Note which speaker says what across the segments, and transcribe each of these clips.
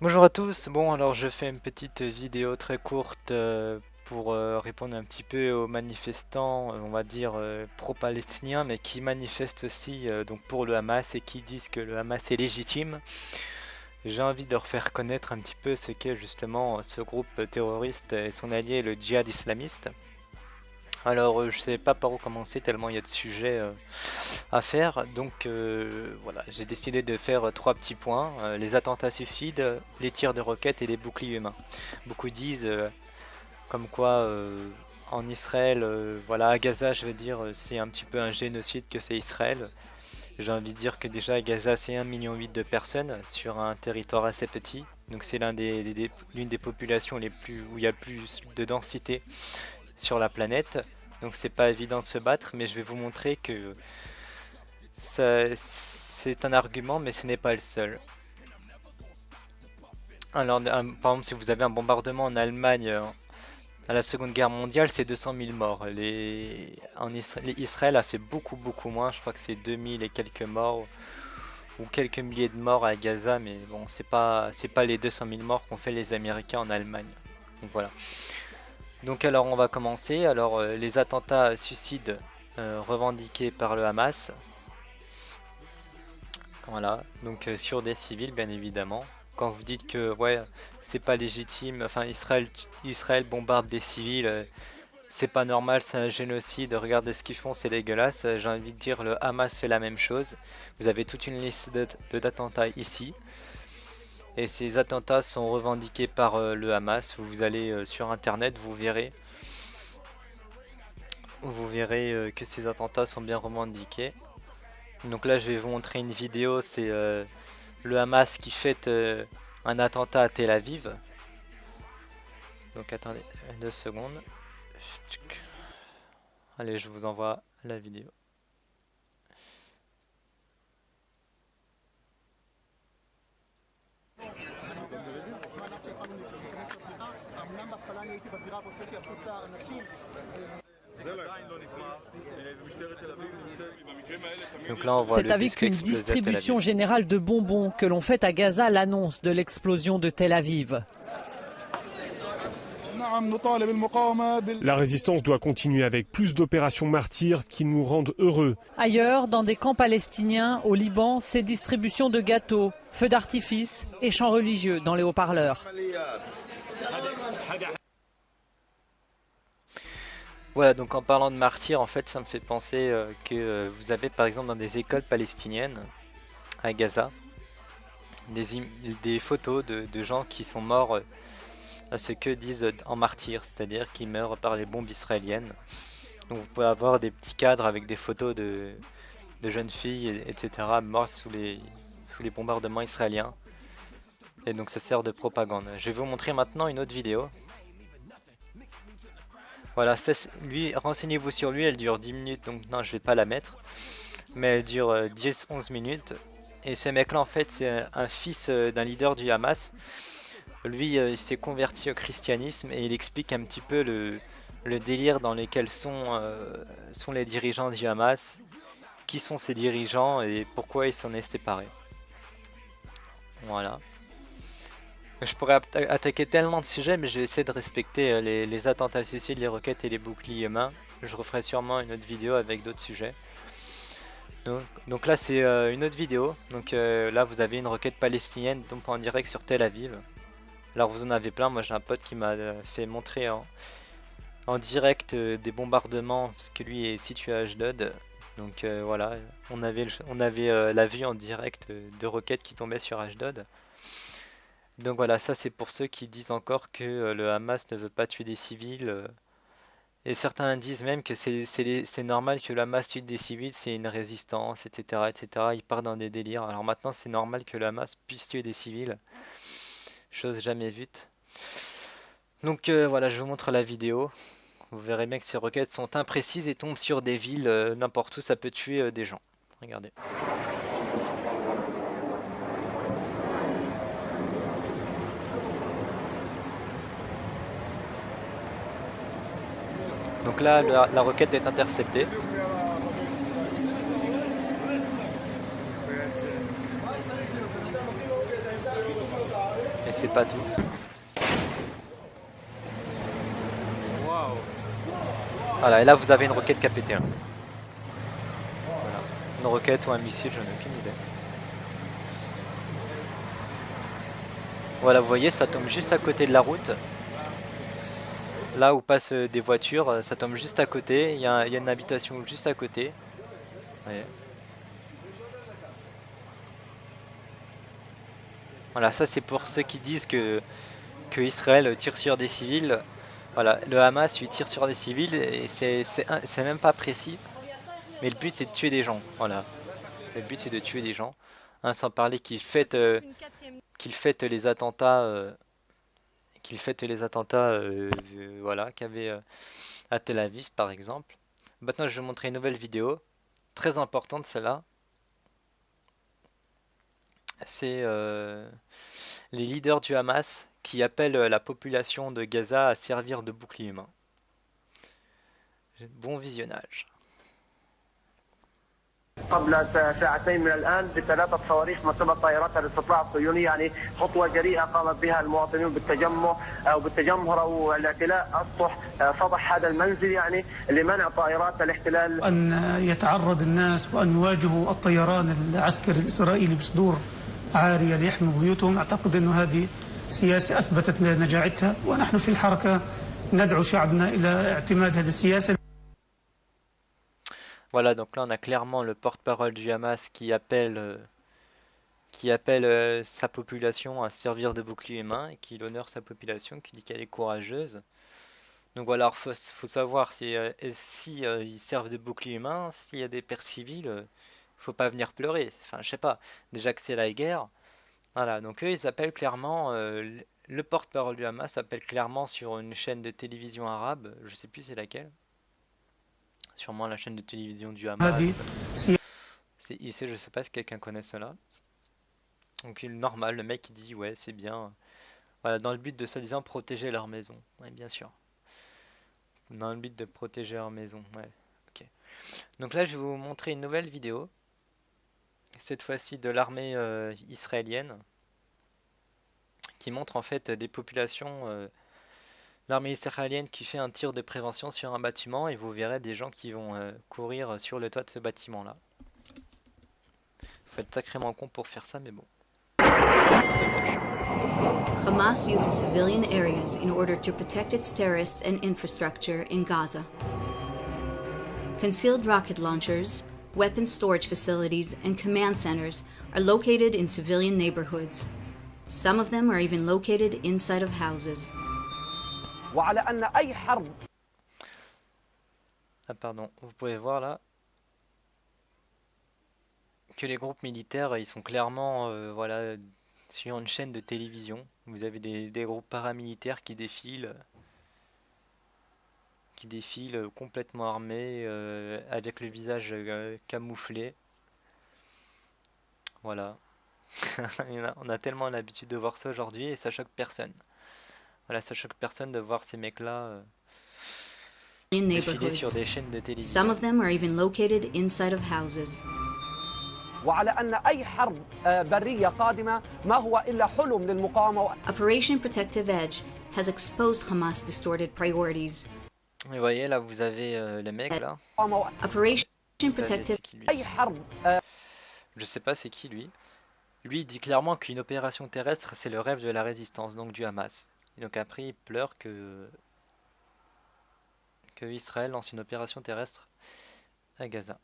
Speaker 1: Bonjour à tous, bon alors je fais une petite vidéo très courte pour répondre un petit peu aux manifestants, on va dire pro-palestiniens, mais qui manifestent aussi donc pour le Hamas et qui disent que le Hamas est légitime. J'ai envie de leur faire connaître un petit peu ce qu'est justement ce groupe terroriste et son allié le djihad islamiste. Alors je sais pas par où commencer tellement il y a de sujets à faire. Donc voilà, j'ai décidé de faire trois petits points. Les attentats suicides, les tirs de roquettes et les boucliers humains. Beaucoup disent comme quoi en Israël, voilà, à Gaza je veux dire, c'est un petit peu un génocide que fait Israël. J'ai envie de dire que déjà à Gaza c'est 1,8 million de personnes sur un territoire assez petit. Donc c'est l'une des populations les plus, où il y a le plus de densité sur la planète. Donc c'est pas évident de se battre, mais je vais vous montrer que c'est un argument, mais ce n'est pas le seul. Alors, par exemple, si vous avez un bombardement en Allemagne à la Seconde Guerre mondiale, c'est 200 000 morts. Israël a fait beaucoup, beaucoup moins. Je crois que c'est 2000 et quelques morts ou quelques milliers de morts à Gaza, mais bon, c'est pas les 200 000 morts qu'ont fait les Américains en Allemagne. Donc voilà. Donc alors, on va commencer. Alors, les attentats suicides revendiqués par le Hamas. Voilà, donc sur des civils bien évidemment. Quand vous dites que ouais, c'est pas légitime, enfin Israël bombarde des civils, c'est pas normal, c'est un génocide, regardez ce qu'ils font, c'est dégueulasse. J'ai envie de dire le Hamas fait la même chose. Vous avez toute une liste d'attentats ici. Et ces attentats sont revendiqués par le Hamas. Vous allez sur internet, vous verrez que ces attentats sont bien revendiqués. Donc là je vais vous montrer une vidéo, c'est le Hamas qui fête un attentat à Tel Aviv. Donc attendez 2 secondes. Allez, je vous envoie la vidéo. Donc là on voit
Speaker 2: C'est
Speaker 1: le
Speaker 2: avec
Speaker 1: bus qui
Speaker 2: une
Speaker 1: explose à Tel
Speaker 2: distribution
Speaker 1: Aviv.
Speaker 2: générale de bonbons que l'on fait à Gaza l'annonce de l'explosion de Tel Aviv.
Speaker 3: La résistance doit continuer avec plus d'opérations martyrs qui nous rendent heureux.
Speaker 2: Ailleurs, dans des camps palestiniens, au Liban, c'est distribution de gâteaux, feux d'artifice et chants religieux dans les haut-parleurs.
Speaker 1: Voilà, donc en parlant de martyrs, en fait ça me fait penser que vous avez par exemple dans des écoles palestiniennes à Gaza des photos de gens qui sont morts à ce que disent en martyrs, c'est-à-dire qui meurent par les bombes israéliennes. Donc vous pouvez avoir des petits cadres avec des photos de jeunes filles, etc. mortes sous les bombardements israéliens. Et donc ça sert de propagande. Je vais vous montrer maintenant une autre vidéo. Voilà, lui, renseignez-vous sur lui, elle dure 10 minutes, donc non, je vais pas la mettre. Mais elle dure 10-11 minutes. Et ce mec-là, en fait, c'est un fils d'un leader du Hamas. Lui, il s'est converti au christianisme et il explique un petit peu le délire dans lequel sont les dirigeants du Hamas, qui sont ces dirigeants et pourquoi ils s'en est séparés. Voilà. Je pourrais attaquer tellement de sujets, mais je vais essayer de respecter les attentats suicides, les roquettes et les boucliers humains. Je referai sûrement une autre vidéo avec d'autres sujets. Donc là, c'est une autre vidéo. Donc là, vous avez une roquette palestinienne donc en direct sur Tel Aviv. Alors vous en avez plein. Moi, j'ai un pote qui m'a fait montrer en direct des bombardements parce que lui est situé à Ashdod. Donc voilà, on avait la vue en direct de roquettes qui tombaient sur Ashdod. Donc voilà, ça c'est pour ceux qui disent encore que le Hamas ne veut pas tuer des civils. Et certains disent même que c'est normal que le Hamas tue des civils, c'est une résistance, etc., etc. Ils partent dans des délires. Alors maintenant c'est normal que le Hamas puisse tuer des civils. Chose jamais vue. Donc voilà, je vous montre la vidéo. Vous verrez bien que ces roquettes sont imprécises et tombent sur des villes, n'importe où, ça peut tuer des gens. Regardez. Donc là, la roquette est interceptée. Mais c'est pas tout.
Speaker 4: Waouh.
Speaker 1: Voilà, et là vous avez une roquette qui a pété. Hein. Voilà. Une roquette ou un missile, j'en ai aucune idée. Voilà, vous voyez, ça tombe juste à côté de la route. Là où passent des voitures, ça tombe juste à côté. Il y a une habitation juste à côté. Vous voyez. Voilà, ça c'est pour ceux qui disent que Israël tire sur des civils. Voilà, le Hamas lui tire sur des civils et c'est même pas précis. Mais le but c'est de tuer des gens. Voilà, le but c'est de tuer des gens. Hein, sans parler qu'il fête les attentats, voilà, qu'il y avait à Tel Aviv par exemple. Maintenant je vais vous montrer une nouvelle vidéo, très importante celle-là. C'est les leaders du Hamas qui appellent la population de Gaza à servir de bouclier humain. Bon visionnage.
Speaker 5: قبل ساعتين من الآن ب3 صواريخ مرتبط طائرات الاستطلاع الصهيوني يعني خطوة جريئة قامت بها المواطنون بالتجمهر أو الاعتلاء السطح سطح هذا المنزل يعني لمنع طائرات الاحتلال
Speaker 6: أن يتعرض الناس وأن يواجهوا الطيران العسكري الإسرائيلي بصدور عارية ليحموا بيوتهم. أعتقد أن هذه سياسة أثبتت نجاعتها ونحن في الحركة ندعو شعبنا إلى اعتماد هذه السياسة.
Speaker 1: Voilà, donc là on a clairement le porte-parole du Hamas qui appelle sa population à servir de bouclier humain et qui honore sa population, qui dit qu'elle est courageuse. Donc voilà, il faut savoir si ils servent de bouclier humain, s'il y a des pertes civiles, faut pas venir pleurer. Enfin, je sais pas, déjà que c'est la guerre. Voilà, donc eux ils appellent clairement, le porte-parole du Hamas appelle clairement sur une chaîne de télévision arabe, je sais plus c'est laquelle. Sûrement la chaîne de télévision du Hamas. C'est ici, je sais pas si quelqu'un connaît cela. Donc normal, le mec il dit ouais c'est bien. Voilà, dans le but de soi-disant protéger leur maison. Ouais, bien sûr. Dans le but de protéger leur maison. Ouais, ok. Donc là je vais vous montrer une nouvelle vidéo. Cette fois-ci de l'armée israélienne. Qui montre en fait des populations... l'armée israélienne qui fait un tir de prévention sur un bâtiment et vous verrez des gens qui vont courir sur le toit de ce bâtiment là. Faut être sacrément con pour faire ça mais bon. C'est moche.
Speaker 7: Hamas uses civilian areas in order to protect its terrorists and infrastructure in Gaza. Concealed rocket launchers, weapons storage facilities and command centers are located in civilian neighborhoods. Some of them are even located inside of houses.
Speaker 1: Ah pardon, vous pouvez voir là que les groupes militaires ils sont clairement voilà, sur une chaîne de télévision. Vous avez des groupes paramilitaires qui défilent complètement armés avec le visage camouflé. Voilà. On a tellement l'habitude de voir ça aujourd'hui et ça choque personne. Voilà, ça choque personne de voir ces mecs-là défiler sur des chaînes de télévision.
Speaker 7: Some of them are even located inside of houses. Operation Protective Edge has exposed Hamas' distorted priorities.
Speaker 1: Vous voyez, là, vous avez les mecs, là.
Speaker 7: Operation Protective...
Speaker 1: Je sais pas c'est qui, lui. Lui, il dit clairement qu'une opération terrestre, c'est le rêve de la résistance, donc du Hamas. Et donc après, il pleure que Israël lance une opération terrestre à Gaza.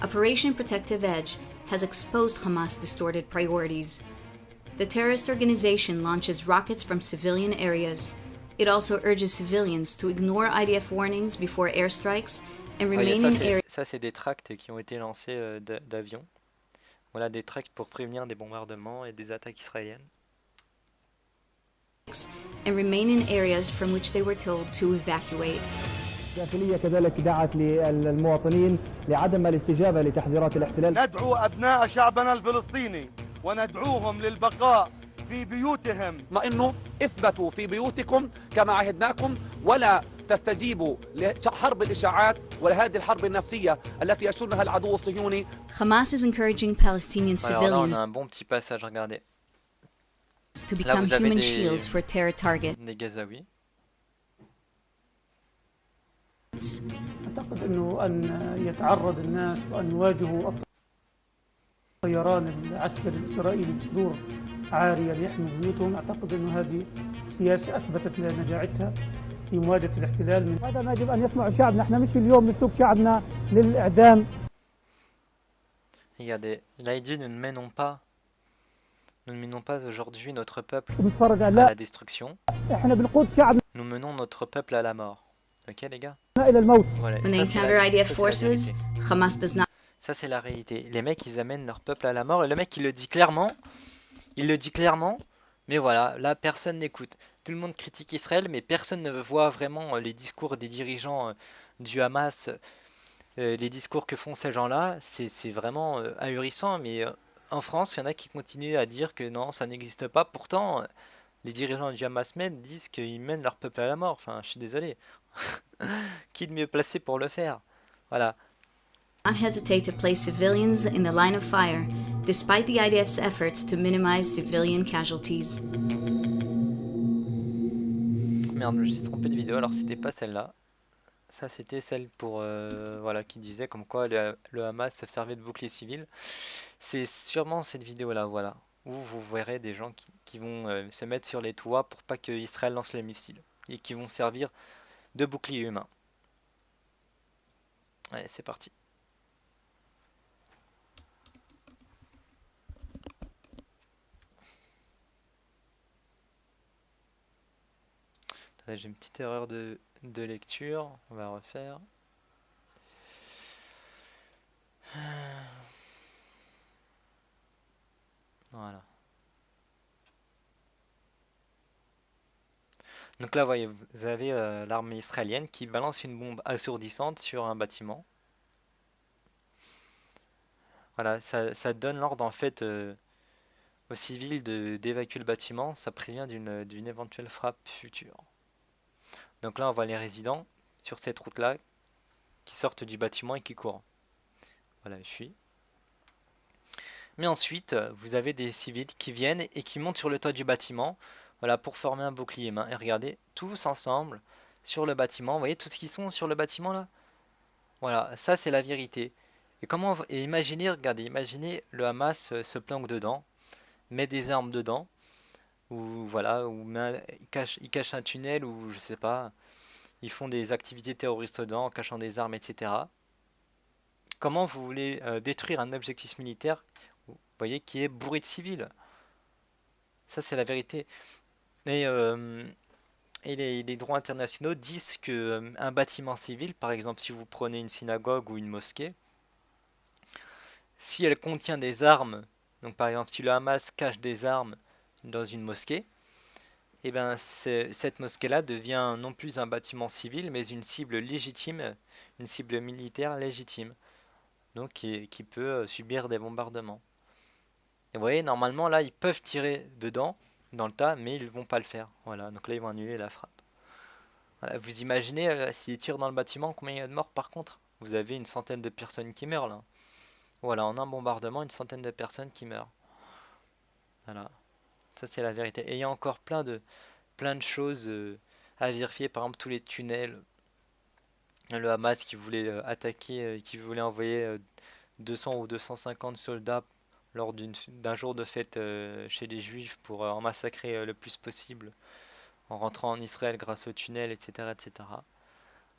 Speaker 7: Operation Protective Edge has exposed Hamas' distorted priorities. The terrorist organization launches rockets from civilian areas. It also urges civilians to ignore IDF warnings before airstrikes and remain in areas.
Speaker 1: Ça, c'est des tracts qui ont été lancés d'avions. Voilà, des tracts pour prévenir des bombardements et des attaques israéliennes.
Speaker 7: And remain in areas from which they were told to evacuate.
Speaker 8: الداخلية كذلك دعت للمواطنين لعدم الاستجابة لتحذيرات الاحتلال.
Speaker 9: ندعو أبناء شعبنا الفلسطيني وندعوهم للبقاء في بيوتهم.
Speaker 10: ما إنه اثبتوا في بيوتكم كما عهدناكم ولا تستجيبوا لحرب الإشاعات ولهذه الحرب النفسية التي يشنها العدو الصهيوني.
Speaker 7: Hamas is encouraging Palestinian
Speaker 1: Alors là, on
Speaker 7: civilians
Speaker 1: a un bon petit passage, regardez.
Speaker 7: to
Speaker 1: Là,
Speaker 7: become
Speaker 1: vous avez
Speaker 7: human shields for terror targets.
Speaker 1: des Gazaouis.
Speaker 6: أعتقد أنه أن يتعرض الناس وأن يواجهوا الطيران العسكري الإسرائيلي بصدور عارية ليحموا بيوتهم، أعتقد أنه هذه سياسة أثبتت نجاعتها في مواجهة الاحتلال. هذا ما يجب أن يسمع شعبنا، احنا مش اليوم نسوق شعبنا للإعدام.
Speaker 1: Regardez, là il dit nous ne menons pas aujourd'hui notre peuple
Speaker 6: بنتفرج
Speaker 1: à
Speaker 6: على
Speaker 1: la destruction,
Speaker 6: احنا بنقود شعبنا
Speaker 1: nous menons notre peuple à la mort. Ok les gars?
Speaker 6: إلى الموت.
Speaker 1: Voilà,
Speaker 7: When they
Speaker 1: ça, c'est
Speaker 7: encounter
Speaker 1: la-
Speaker 7: IDF
Speaker 1: ça, c'est la
Speaker 7: forces,
Speaker 1: vérité.
Speaker 7: Hamas does not
Speaker 1: Ça c'est la réalité. Les mecs ils amènent leur peuple à la mort et le mec il le dit clairement. Il le dit clairement. Mais voilà, là personne n'écoute. Tout le monde critique Israël mais personne ne voit vraiment les discours des dirigeants du Hamas. Les discours que font ces gens-là, c'est vraiment ahurissant. Mais en France, il y en a qui continuent à dire que non, ça n'existe pas. Pourtant, les dirigeants du Hamas même disent qu'ils mènent leur peuple à la mort. Enfin, je suis désolé. Qui de mieux placé pour le faire? Voilà.
Speaker 7: hesitate to place civilians in the line of fire, despite the IDF's efforts to minimize civilian casualties.
Speaker 1: Merde, je me suis trompé de vidéo, alors c'était pas celle-là. Ça c'était celle pour voilà qui disait comme quoi le Hamas se servait de bouclier civil. C'est sûrement cette vidéo-là, voilà, où vous verrez des gens qui vont se mettre sur les toits pour pas que Israël lance les missiles et qui vont servir de bouclier humain. Allez, c'est parti. J'ai une petite erreur de lecture, on va refaire. Voilà. Donc là, voyez, vous avez l'armée israélienne qui balance une bombe assourdissante sur un bâtiment. Voilà, ça donne l'ordre en fait aux civils d'évacuer le bâtiment. Ça prévient d'une éventuelle frappe future. Donc là, on voit les résidents sur cette route-là qui sortent du bâtiment et qui courent. Voilà, je suis. Mais ensuite, vous avez des civils qui viennent et qui montent sur le toit du bâtiment, voilà, pour former un bouclier main. Et regardez, tous ensemble sur le bâtiment. Vous voyez tous ceux qui sont sur le bâtiment là? Voilà, ça c'est la vérité. Et imaginez, regardez, imaginez le Hamas se planque dedans, met des armes dedans. Ou voilà, ou ils cachent un tunnel, ou je sais pas, ils font des activités terroristes dedans en cachant des armes, etc. Comment vous voulez détruire un objectif militaire, vous voyez, qui est bourré de civils? Ça c'est la vérité. Et les droits internationaux disent que un bâtiment civil, par exemple si vous prenez une synagogue ou une mosquée, si elle contient des armes, donc par exemple si le Hamas cache des armes dans une mosquée, et bien cette mosquée-là devient non plus un bâtiment civil, mais une cible légitime, une cible militaire légitime, donc qui peut subir des bombardements. Et vous voyez, normalement là, ils peuvent tirer dedans, dans le tas, mais ils vont pas le faire. Voilà, donc là, ils vont annuler la frappe. Voilà, vous imaginez, s'ils tirent dans le bâtiment, combien il y a de morts par contre? Vous avez une centaine de personnes qui meurent là. Voilà, en un bombardement, une centaine de personnes qui meurent. Voilà. Ça c'est la vérité. Et il y a encore plein de choses à vérifier. Par exemple tous les tunnels. Le Hamas qui voulait attaquer, qui voulait envoyer 200 ou 250 soldats lors d'un jour de fête chez les Juifs pour en massacrer le plus possible en rentrant en Israël grâce aux tunnels, etc., etc.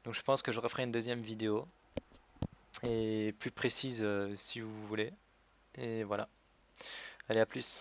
Speaker 1: Donc je pense que je referai une deuxième vidéo et plus précise si vous voulez. Et voilà. Allez, à plus.